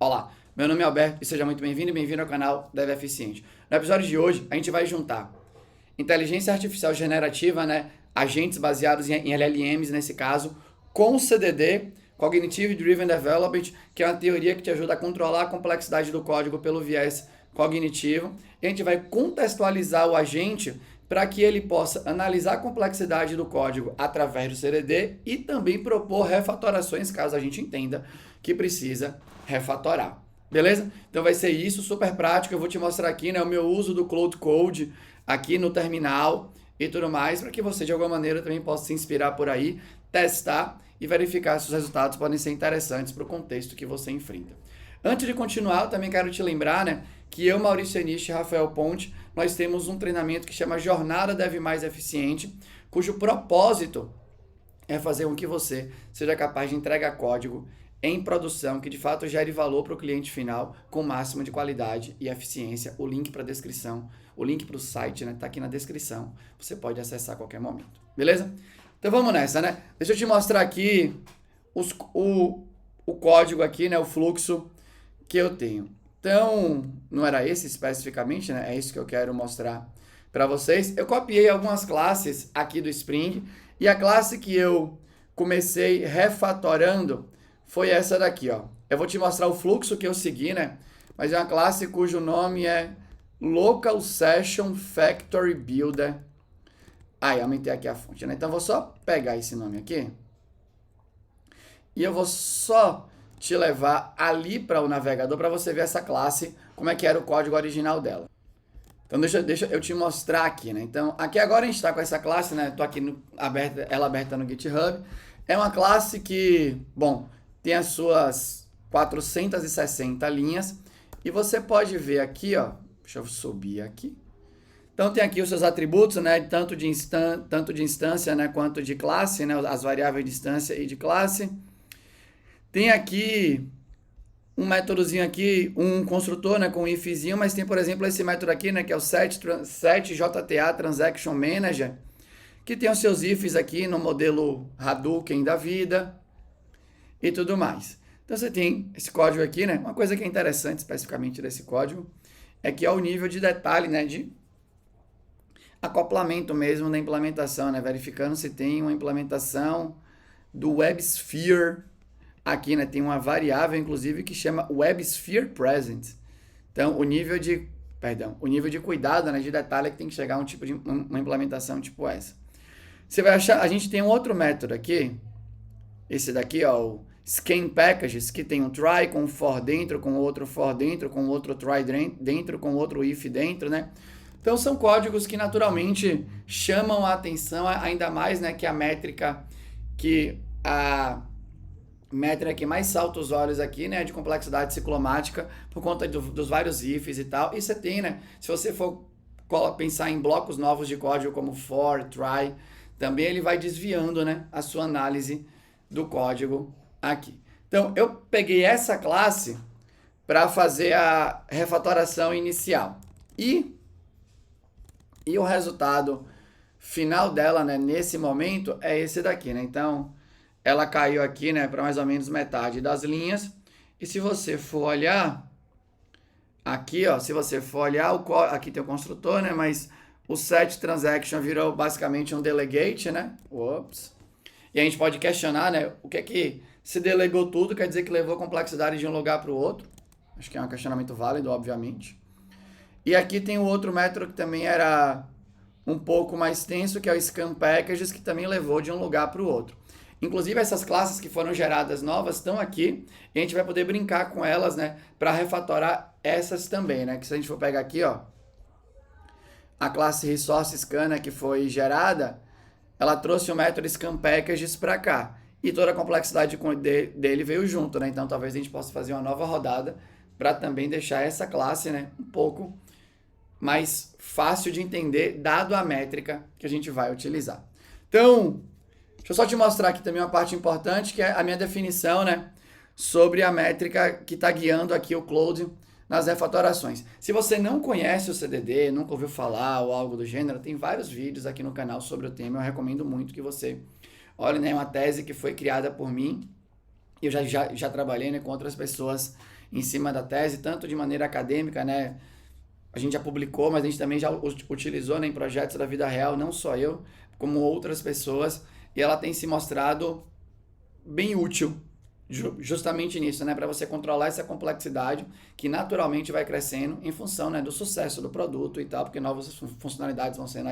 Olá, meu nome é Alberto e seja muito bem-vindo e bem-vindo ao canal Dev Eficiente. No episódio de hoje, a gente vai juntar inteligência artificial generativa, né, agentes baseados em LLMs nesse caso, com o CDD, Cognitive Driven Development, que é uma teoria que te ajuda a controlar a complexidade do código pelo viés cognitivo. E a gente vai contextualizar o agente para que ele possa analisar a complexidade do código através do CDD e também propor refatorações, caso a gente entenda que precisa refatorar. Beleza? Então vai ser isso, super prático. Eu vou te mostrar aqui, né, o meu uso do Cloud Code aqui no terminal e tudo mais, para que você de alguma maneira também possa se inspirar por aí, testar e verificar se os resultados podem ser interessantes para o contexto que você enfrenta. Antes de continuar, eu também quero te lembrar, né, que eu, Maurício Anish e Rafael Ponte, nós temos um treinamento que chama Jornada Dev Mais Eficiente, cujo propósito é fazer com que você seja capaz de entregar código em produção que de fato gere valor para o cliente final com o máximo de qualidade e eficiência. O link para a descrição, o link para o site, né, tá aqui na descrição. Você pode acessar a qualquer momento. Beleza? Então vamos nessa, né? Deixa eu te mostrar aqui o código aqui, né, o fluxo que eu tenho. Então, não era esse especificamente, né? É isso que eu quero mostrar para vocês. Eu copiei algumas classes aqui do Spring e a classe que eu comecei refatorando foi essa daqui, ó. Eu vou te mostrar o fluxo que eu segui, né? Mas é uma classe cujo nome é Local Session Factory Builder. Aí, aumentei aqui a fonte, né? Então, eu vou só pegar esse nome aqui e eu vou só te levar ali para o navegador para você ver essa classe, como é que era o código original dela. Então, deixa eu te mostrar aqui, né? Então, aqui agora a gente está com essa classe, né? Estou aqui ela aberta no GitHub. É uma classe que, bom, tem as suas 460 linhas e você pode ver aqui, ó, deixa eu subir aqui. Então tem aqui os seus atributos, né, tanto de instância, né, quanto de classe, né, as variáveis de instância e de classe. Tem aqui um métodozinho aqui, um construtor, né, com um ifzinho, mas tem, por exemplo, esse método aqui, né, que é o setJTA Transaction Manager, que tem os seus ifs aqui no modelo Hadouken da vida e tudo mais. Então você tem esse código aqui, né? Uma coisa que é interessante especificamente desse código é que é o nível de detalhe, né, de acoplamento mesmo na implementação, né? Verificando se tem uma implementação do WebSphere aqui, né? Tem uma variável, inclusive, que chama WebSphere Present. Então, o nível de cuidado, né, de detalhe que tem que chegar a uma implementação tipo essa. Você vai achar, a gente tem um outro método aqui, esse daqui, ó, o Scan Packages, que tem um try com um for dentro, com outro for dentro, com outro try dentro, com outro if dentro, né? Então são códigos que naturalmente chamam a atenção, ainda mais, né, que a métrica que mais salta os olhos aqui, né, de complexidade ciclomática, por conta dos vários ifs e tal. E você tem, né, se você for pensar em blocos novos de código como for, try, também ele vai desviando, né, a sua análise do código aqui. Então, eu peguei essa classe para fazer a refatoração inicial. E o resultado final dela, né, nesse momento, é esse daqui, né? Então, ela caiu aqui, né, para mais ou menos metade das linhas. E se você for olhar, aqui, ó, se você for olhar, aqui tem o construtor, né, mas o set transaction virou basicamente um delegate, né? Ops. E a gente pode questionar, né, o que é que se delegou tudo, quer dizer que levou a complexidade de um lugar para o outro. Acho que é um questionamento válido, obviamente. E aqui tem o outro método que também era um pouco mais tenso, que é o Scan Packages, que também levou de um lugar para o outro. Inclusive, essas classes que foram geradas novas estão aqui, e a gente vai poder brincar com elas, né, para refatorar essas também, né, que se a gente for pegar aqui, ó, a classe Resource Scanner que foi gerada, ela trouxe o método Scan Packages para cá. E toda a complexidade dele veio junto, né? Então talvez a gente possa fazer uma nova rodada para também deixar essa classe, né, um pouco mais fácil de entender, dado a métrica que a gente vai utilizar. Então, deixa eu só te mostrar aqui também uma parte importante, que é a minha definição, né, sobre a métrica que está guiando aqui o Cloud nas refatorações. Se você não conhece o CDD, nunca ouviu falar ou algo do gênero, tem vários vídeos aqui no canal sobre o tema. Eu recomendo muito que você olhe, né, uma tese que foi criada por mim eu já trabalhei, né, com outras pessoas em cima da tese, tanto de maneira acadêmica, né, a gente já publicou, mas a gente também já utilizou, né, em projetos da vida real, não só eu, como outras pessoas, e ela tem se mostrado bem útil justamente nisso, né, para você controlar essa complexidade que naturalmente vai crescendo em função, né, do sucesso do produto e tal, porque novas funcionalidades vão sendo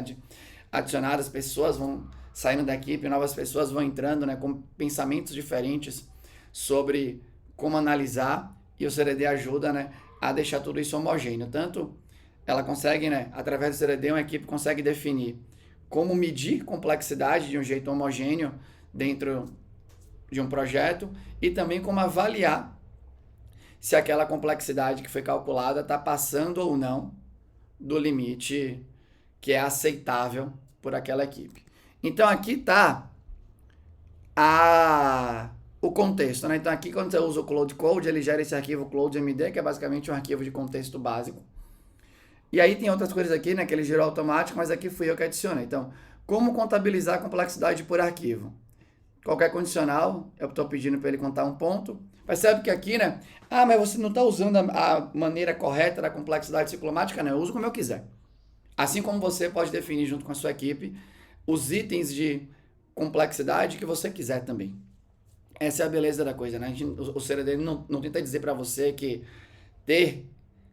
adicionadas, pessoas vão saindo da equipe, novas pessoas vão entrando, né, com pensamentos diferentes sobre como analisar, e o CDD ajuda, né, a deixar tudo isso homogêneo. Tanto ela consegue, né, através do CDD, uma equipe consegue definir como medir complexidade de um jeito homogêneo dentro de um projeto e também como avaliar se aquela complexidade que foi calculada está passando ou não do limite que é aceitável por aquela equipe. Então aqui está o contexto, né? Então aqui quando você usa o Cloud Code, ele gera esse arquivo CloudMD, que é basicamente um arquivo de contexto básico. E aí tem outras coisas aqui, né, que ele gerou automático, mas aqui fui eu que adicionei. Então, como contabilizar a complexidade por arquivo? Qualquer condicional, eu estou pedindo para ele contar um ponto. Percebe que aqui, né? Ah, mas você não está usando a maneira correta da complexidade ciclomática? Não, eu uso como eu quiser. Assim como você pode definir junto com a sua equipe os itens de complexidade que você quiser também. Essa é a beleza da coisa, né? O CDD não tenta dizer para você que ter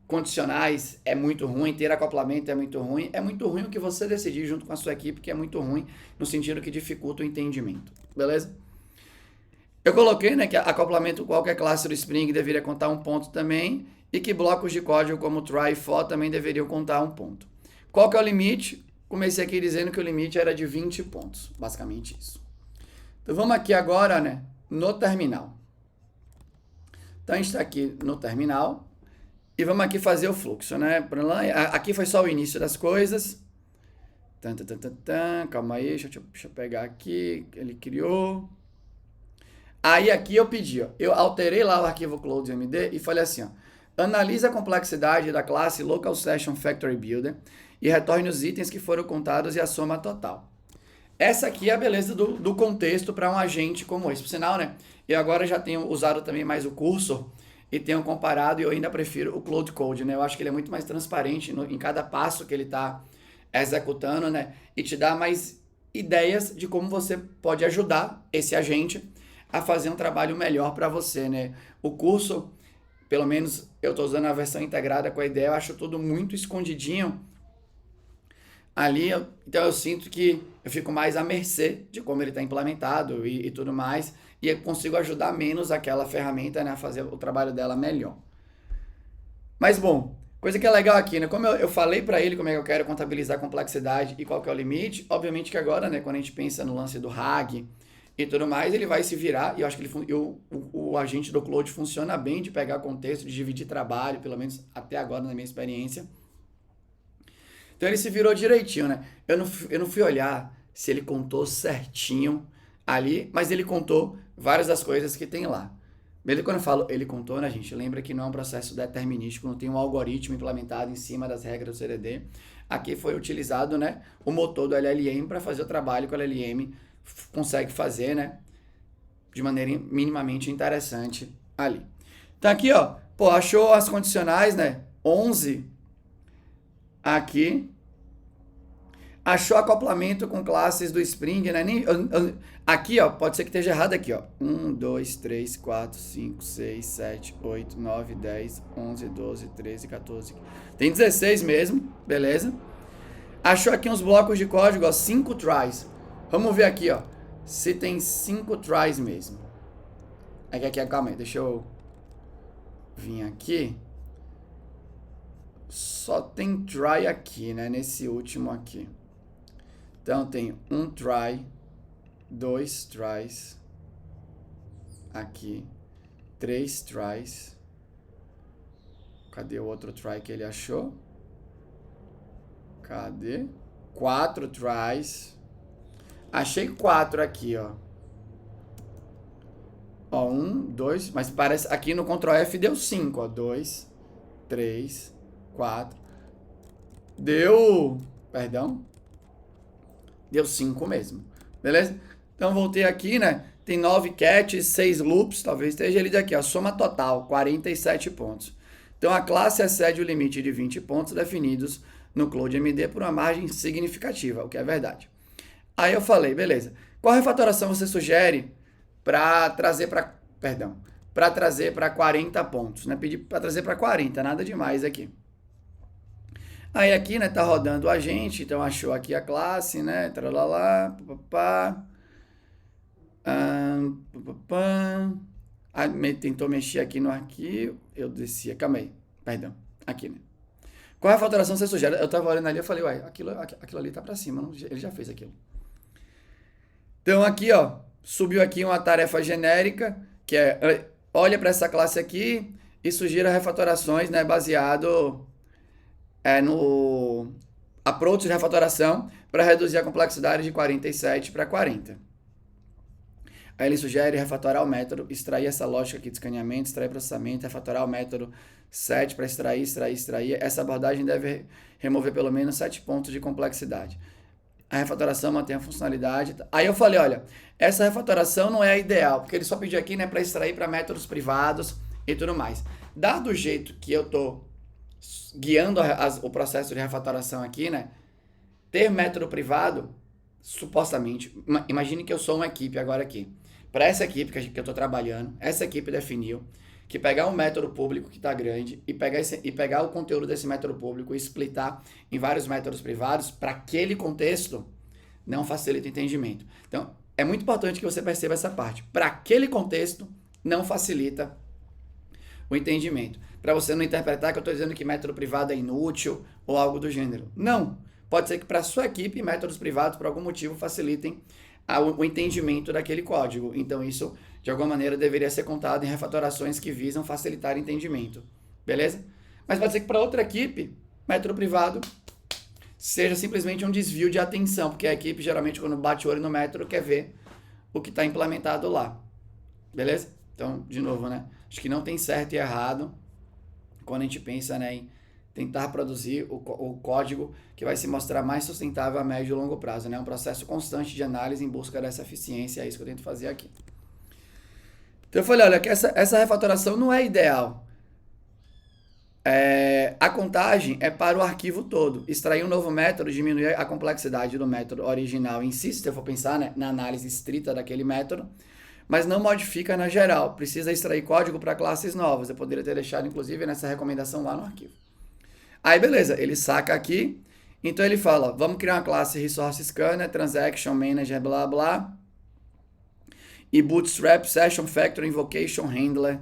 condicionais é muito ruim, ter acoplamento é muito ruim. É muito ruim o que você decidir junto com a sua equipe, que é muito ruim no sentido que dificulta o entendimento. Beleza? Eu coloquei, né, que acoplamento qualquer classe do Spring deveria contar um ponto também e que blocos de código como try e for também deveriam contar um ponto. Qual que é o limite? Comecei aqui dizendo que o limite era de 20 pontos, basicamente isso. Então vamos aqui agora, né, no terminal. Então a gente está aqui no terminal e vamos aqui fazer o fluxo, né? Aqui foi só o início das coisas. Calma aí, deixa eu pegar aqui, ele criou. Aí aqui eu pedi, ó, eu alterei lá o arquivo CloudMD e falei assim, ó, analisa a complexidade da classe Local Session Factory Builder e retorne os itens que foram contados e a soma total. Essa aqui é a beleza do contexto para um agente como esse. Por sinal, né, eu agora já tenho usado também mais o cursor e tenho comparado e eu ainda prefiro o Cloud Code, né? Eu acho que ele é muito mais transparente em cada passo que ele está executando, né? E te dá mais ideias de como você pode ajudar esse agente a fazer um trabalho melhor para você, né? O curso, pelo menos eu estou usando a versão integrada com a ideia, eu acho tudo muito escondidinho ali, então eu sinto que eu fico mais à mercê de como ele está implementado e tudo mais, e eu consigo ajudar menos aquela ferramenta, né, a fazer o trabalho dela melhor. Mas bom, coisa que é legal aqui, né? Como eu falei para ele como é que eu quero contabilizar a complexidade e qual que é o limite, obviamente que agora, né, quando a gente pensa no lance do RAG e tudo mais, ele vai se virar, e eu acho que o agente do Cloud funciona bem de pegar contexto, de dividir trabalho, pelo menos até agora na minha experiência. Então ele se virou direitinho, né? Eu não fui olhar se ele contou certinho ali, mas ele contou várias das coisas que tem lá. Mesmo quando eu falo ele contou, né, gente? Lembra que não é um processo determinístico, não tem um algoritmo implementado em cima das regras do CDD. Aqui foi utilizado, né, o motor do LLM para fazer o trabalho que o LLM consegue fazer, né, de maneira minimamente interessante ali. Então aqui, ó, pô, achou as condicionais, né, 11 aqui. Achou acoplamento com classes do Spring, né? Aqui, ó, pode ser que esteja errado aqui, ó. 1, 2, 3, 4, 5, 6, 7, 8, 9, 10, 11, 12, 13, 14. Tem 16 mesmo, beleza? Achou aqui uns blocos de código, ó, 5 tries. Vamos ver aqui, ó, se tem 5 tries mesmo. Aqui, calma aí, deixa eu vir aqui. Só tem try aqui, né? Nesse último aqui. Então tem um try, 2 tries aqui, 3 tries. Cadê o outro try que ele achou? Cadê? 4 tries. Achei 4 aqui, ó. Ó, 1, 2, mas parece aqui no Ctrl F deu 5, ó. 2, 3, 4. Deu, perdão. Deu 5 mesmo, beleza? Então voltei aqui, né? tem 9 catches, 6 loops, talvez esteja ele daqui, a soma total, 47 pontos. Então a classe excede o limite de 20 pontos definidos no CloudMD por uma margem significativa, o que é verdade. Aí eu falei, beleza, qual refatoração você sugere para trazer para 40 pontos, né? Pedi para trazer para 40, nada demais aqui. Aí aqui, né, tá rodando o agente, então achou aqui a classe, né, tralalá, papapá, tentou mexer aqui no arquivo, eu descia, calma aí, perdão, aqui, né. Qual refatoração você sugere? Eu tava olhando ali, eu falei, uai, aquilo ali tá para cima, não, ele já fez aquilo. Então aqui, ó, subiu aqui uma tarefa genérica, que é, olha para essa classe aqui e sugira refatorações, né, baseado no approach de refatoração para reduzir a complexidade de 47 para 40. Aí ele sugere refatorar o método, extrair essa lógica aqui de escaneamento, extrair processamento, refatorar o método 7 para extrair. Essa abordagem deve remover pelo menos 7 pontos de complexidade. A refatoração mantém a funcionalidade. Aí eu falei, olha, essa refatoração não é a ideal, porque ele só pediu aqui, né, para extrair para métodos privados e tudo mais. Dado o jeito que eu tô guiando o processo de refatoração aqui, né, ter método privado, supostamente, imagine que eu sou uma equipe agora aqui. Para essa equipe que eu estou trabalhando, essa equipe definiu que pegar um método público que está grande e pegar o conteúdo desse método público e splitar em vários métodos privados, para aquele contexto, não facilita o entendimento. Então, é muito importante que você perceba essa parte. Para aquele contexto, não facilita o entendimento. Para você não interpretar que eu estou dizendo que método privado é inútil ou algo do gênero. Não. Pode ser que para a sua equipe, métodos privados, por algum motivo, facilitem o entendimento daquele código. Então, isso, de alguma maneira, deveria ser contado em refatorações que visam facilitar o entendimento. Beleza? Mas pode ser que para outra equipe, método privado seja simplesmente um desvio de atenção, porque a equipe, geralmente, quando bate o olho no método, quer ver o que está implementado lá. Beleza? Então, de novo, né? Acho que não tem certo e errado quando a gente pensa, né, em tentar produzir o código que vai se mostrar mais sustentável a médio e longo prazo, né? Um processo constante de análise em busca dessa eficiência, é isso que eu tento fazer aqui. Então eu falei, olha, que essa refatoração não é ideal. A contagem é para o arquivo todo. Extrair um novo método diminui a complexidade do método original em si, se eu for pensar, né, na análise estrita daquele método, mas não modifica na geral. Precisa extrair código para classes novas. Eu poderia ter deixado, inclusive, nessa recomendação lá no arquivo. Aí, beleza, ele saca aqui. Então, ele fala, vamos criar uma classe Resource Scanner, Transaction Manager, blá, blá. E Bootstrap Session Factory Invocation Handler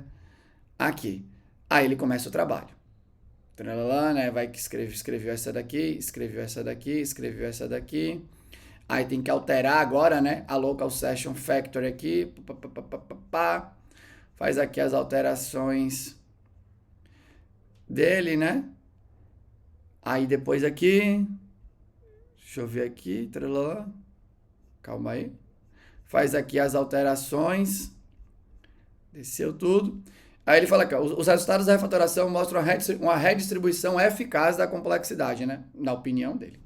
aqui. Aí, ele começa o trabalho. Tralala, né? Vai que escreveu essa daqui, escreveu essa daqui. Aí tem que alterar agora, né? A Local Session Factory aqui. Faz aqui as alterações dele, né? Aí depois aqui. Deixa eu ver aqui. Calma aí. Faz aqui as alterações. Desceu tudo. Aí ele fala aqui, ó, os resultados da refatoração mostram uma redistribuição eficaz da complexidade, né? Na opinião dele.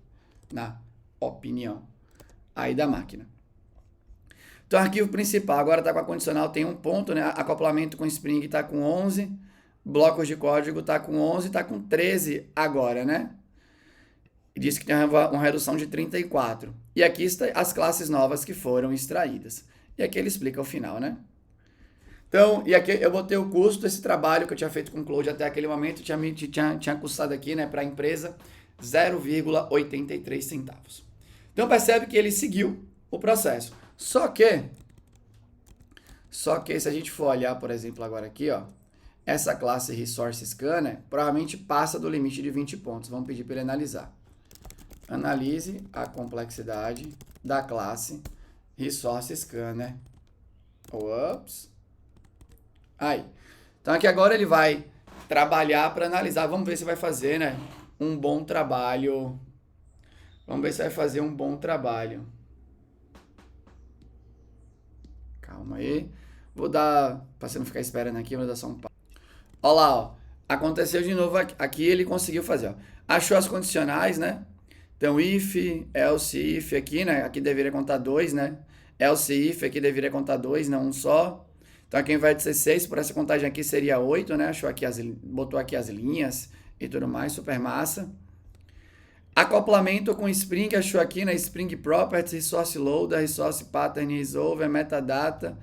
Na opinião aí da máquina. Então, arquivo principal, agora está com a condicional, tem um ponto, né? Acoplamento com Spring está com 11, blocos de código está com 11, está com 13 agora, né? E diz que tem uma redução de 34. E aqui está as classes novas que foram extraídas. E aqui ele explica o final, né? Então, e aqui eu botei o custo desse trabalho que eu tinha feito com o Cloud até aquele momento, tinha custado aqui, né, para a empresa, 0,83 centavos. Então, percebe que ele seguiu o processo. Só que se a gente for olhar, por exemplo, agora aqui, ó, essa classe Resource Scanner provavelmente passa do limite de 20 pontos. Vamos pedir para ele analisar. Analise a complexidade da classe Resource Scanner. Ops. Aí. Então, aqui agora ele vai trabalhar para analisar. Vamos ver se vai fazer, né, um bom trabalho. Vamos ver se vai fazer um bom trabalho. Calma aí. Vou dar, para você não ficar esperando aqui, vou dar só um passo. Olha lá, ó. Aconteceu de novo aqui. Aqui ele conseguiu fazer, ó. Achou as condicionais, né? Então, if, else, if aqui, né? Aqui deveria contar 2, né? else if aqui deveria contar 2, não um só. Então aqui ao invés de ser 6, por essa contagem aqui seria 8, né? Achou aqui botou aqui as linhas e tudo mais, super massa. Acoplamento com Spring, achou aqui, né? Spring Properties, Resource Loader, Resource Pattern Resolver, Metadata.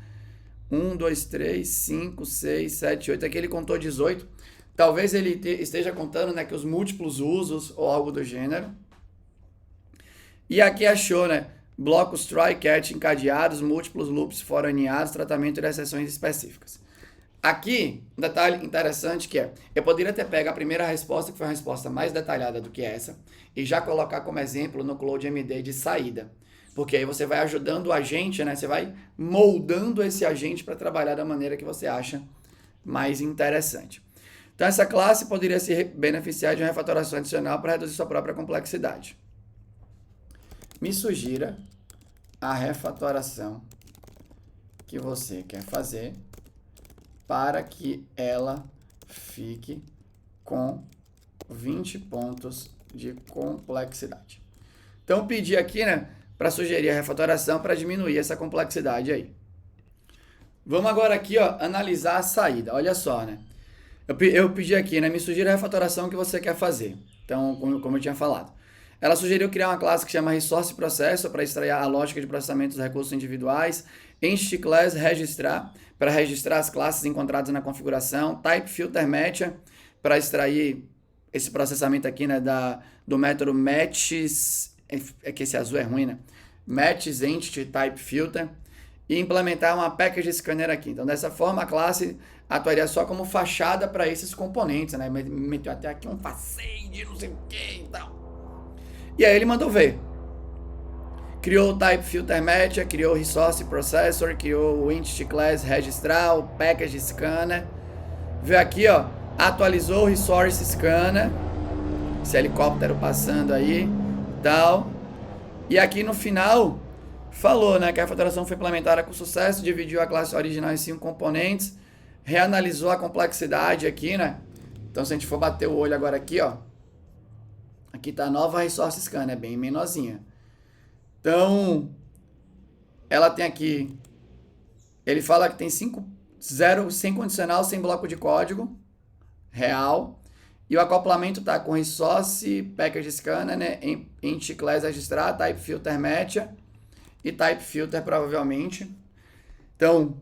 1, 2, 3, 5, 6, 7, 8. Aqui ele contou 18. Talvez ele esteja contando, né, que os múltiplos usos ou algo do gênero. E aqui achou, né? Blocos try, catch encadeados, múltiplos loops foraneados, tratamento de exceções específicas. Aqui, um detalhe interessante que é, eu poderia ter pego a primeira resposta, que foi uma resposta mais detalhada do que essa, e já colocar como exemplo no CloudMD de saída. Porque aí você vai ajudando o agente, né? Você vai moldando esse agente para trabalhar da maneira que você acha mais interessante. Então, essa classe poderia se beneficiar de uma refatoração adicional para reduzir sua própria complexidade. Me sugira a refatoração que você quer fazer para que ela fique com 20 pontos de complexidade. Então, pedi aqui, né, para sugerir a refatoração para diminuir essa complexidade aí. Vamos agora aqui, ó, analisar a saída. Olha só, né? Eu pedi aqui, né, me sugira a refatoração que você quer fazer. Então, como eu tinha falado. Ela sugeriu criar uma classe que chama Resource Processor para extrair a lógica de processamento dos recursos individuais, Entity Class registrar, para registrar as classes encontradas na configuração, Type Filter Match, para extrair esse processamento aqui, né, do método Matches, é que esse azul é ruim, né? Matches Entity Type Filter, e implementar uma Package Scanner aqui. Então, dessa forma, a classe atuaria só como fachada para esses componentes, né? Meteu até aqui um facade, não sei o que e tal. E aí ele mandou ver. Criou o Type Filter Match, criou o Resource Processor, criou o Entity Class Registrar, o Package Scanner. Veio aqui, ó, atualizou o Resource Scanner. Esse helicóptero passando aí, tal. E aqui no final, falou, né, que a refatoração foi implementada com sucesso, dividiu a classe original em 5 componentes, reanalisou a complexidade aqui, né? Então, se a gente for bater o olho agora aqui, ó, aqui tá a nova Resource Scanner, bem menorzinha. Então, ela tem aqui, ele fala que tem 0 sem condicional, sem bloco de código real, e o acoplamento tá com Resource Package Scanner, né, Entity Class Registrar, Type Filter Match e Type Filter provavelmente. Então,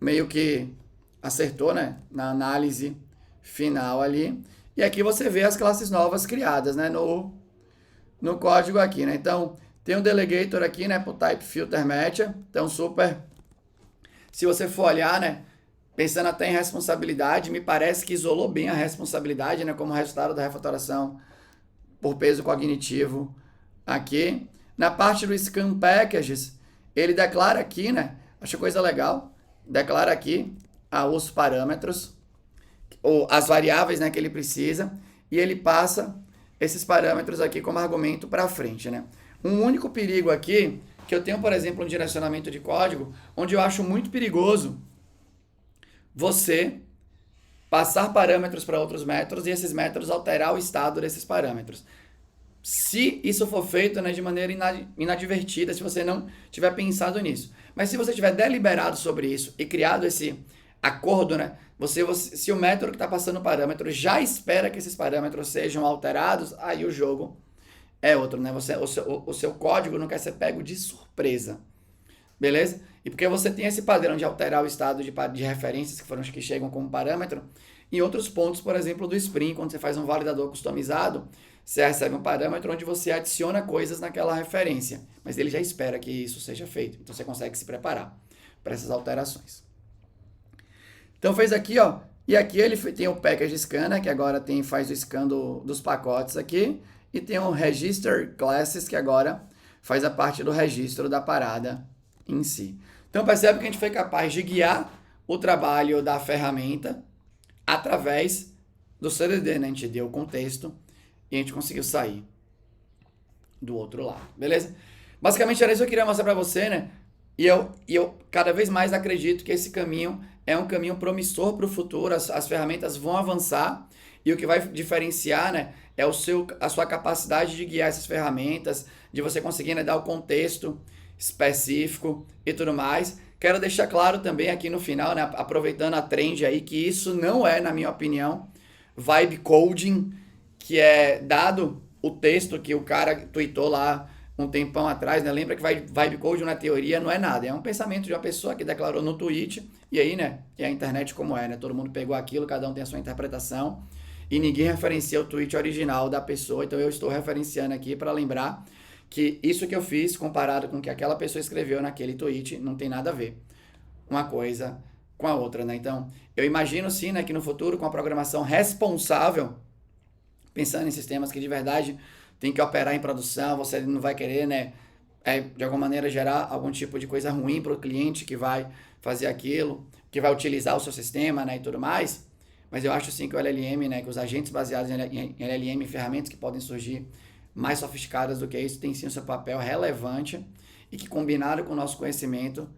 meio que acertou, né, na análise final ali. E aqui você vê as classes novas criadas, né, no código aqui, né? Então, tem um delegator aqui, né, para o Type Filter Match. Então, super. Se você for olhar, né, pensando até em responsabilidade, me parece que isolou bem a responsabilidade, né, como resultado da refatoração por peso cognitivo aqui. Na parte do Scan Packages, ele declara aqui, né, acho coisa legal, declara aqui os parâmetros, ou as variáveis, né, que ele precisa, e ele passa esses parâmetros aqui como argumento para frente, né? Um único perigo aqui, que eu tenho, por exemplo, um direcionamento de código, onde eu acho muito perigoso você passar parâmetros para outros métodos e esses métodos alterar o estado desses parâmetros. Se isso for feito, né, de maneira inadvertida, se você não tiver pensado nisso. Mas se você tiver deliberado sobre isso e criado esse acordo, né, se o método que está passando o parâmetro já espera que esses parâmetros sejam alterados, aí o jogo é outro, né? O seu código não quer ser pego de surpresa, beleza? E porque você tem esse padrão de alterar o estado de referências que foram os que chegam como parâmetro, em outros pontos, por exemplo, do Spring, quando você faz um validador customizado, você recebe um parâmetro onde você adiciona coisas naquela referência, mas ele já espera que isso seja feito, então você consegue se preparar para essas alterações. Então fez aqui, ó, e aqui ele tem o Package Scanner, que agora faz o scan dos pacotes aqui, e tem o Register Classes, que agora faz a parte do registro da parada em si. Então percebe que a gente foi capaz de guiar o trabalho da ferramenta através do CDD, né? A gente deu o contexto e a gente conseguiu sair do outro lado, beleza? Basicamente era isso que eu queria mostrar para você, né? E eu cada vez mais acredito que esse caminho é um caminho promissor para o futuro, as ferramentas vão avançar e o que vai diferenciar, né, a sua capacidade de guiar essas ferramentas, de você conseguir, né, dar o contexto específico e tudo mais. Quero deixar claro também aqui no final, né, aproveitando a trend aí, que isso não é, na minha opinião, vibe coding, que é dado o texto que o cara tweetou lá um tempão atrás, né? Lembra que vibe coding na teoria não é nada, é um pensamento de uma pessoa que declarou no tweet, e aí, né, e a internet como é, né? Todo mundo pegou aquilo, cada um tem a sua interpretação, e ninguém referencia o tweet original da pessoa, então eu estou referenciando aqui para lembrar que isso que eu fiz, comparado com o que aquela pessoa escreveu naquele tweet, não tem nada a ver uma coisa com a outra, né? Então, eu imagino sim, né, que no futuro, com a programação responsável, pensando em sistemas que de verdade tem que operar em produção, você não vai querer, né, de alguma maneira gerar algum tipo de coisa ruim para o cliente que vai fazer aquilo, que vai utilizar o seu sistema, né, e tudo mais. Mas eu acho sim que o LLM, né, que os agentes baseados em LLM, ferramentas que podem surgir mais sofisticadas do que isso, tem sim o seu papel relevante e que combinado com o nosso conhecimento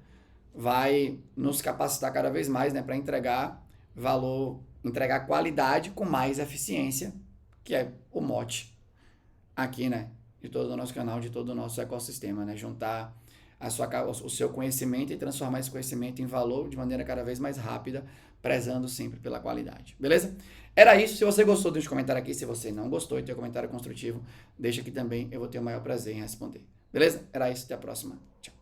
vai nos capacitar cada vez mais, né, para entregar valor, entregar qualidade com mais eficiência, que é o mote aqui, né, de todo o nosso canal, de todo o nosso ecossistema, né, juntar o seu conhecimento e transformar esse conhecimento em valor de maneira cada vez mais rápida, prezando sempre pela qualidade, beleza? Era isso. Se você gostou, deixa um comentário aqui. Se você não gostou e tem um comentário construtivo, deixa aqui também, eu vou ter o maior prazer em responder, beleza? Era isso, até a próxima, tchau.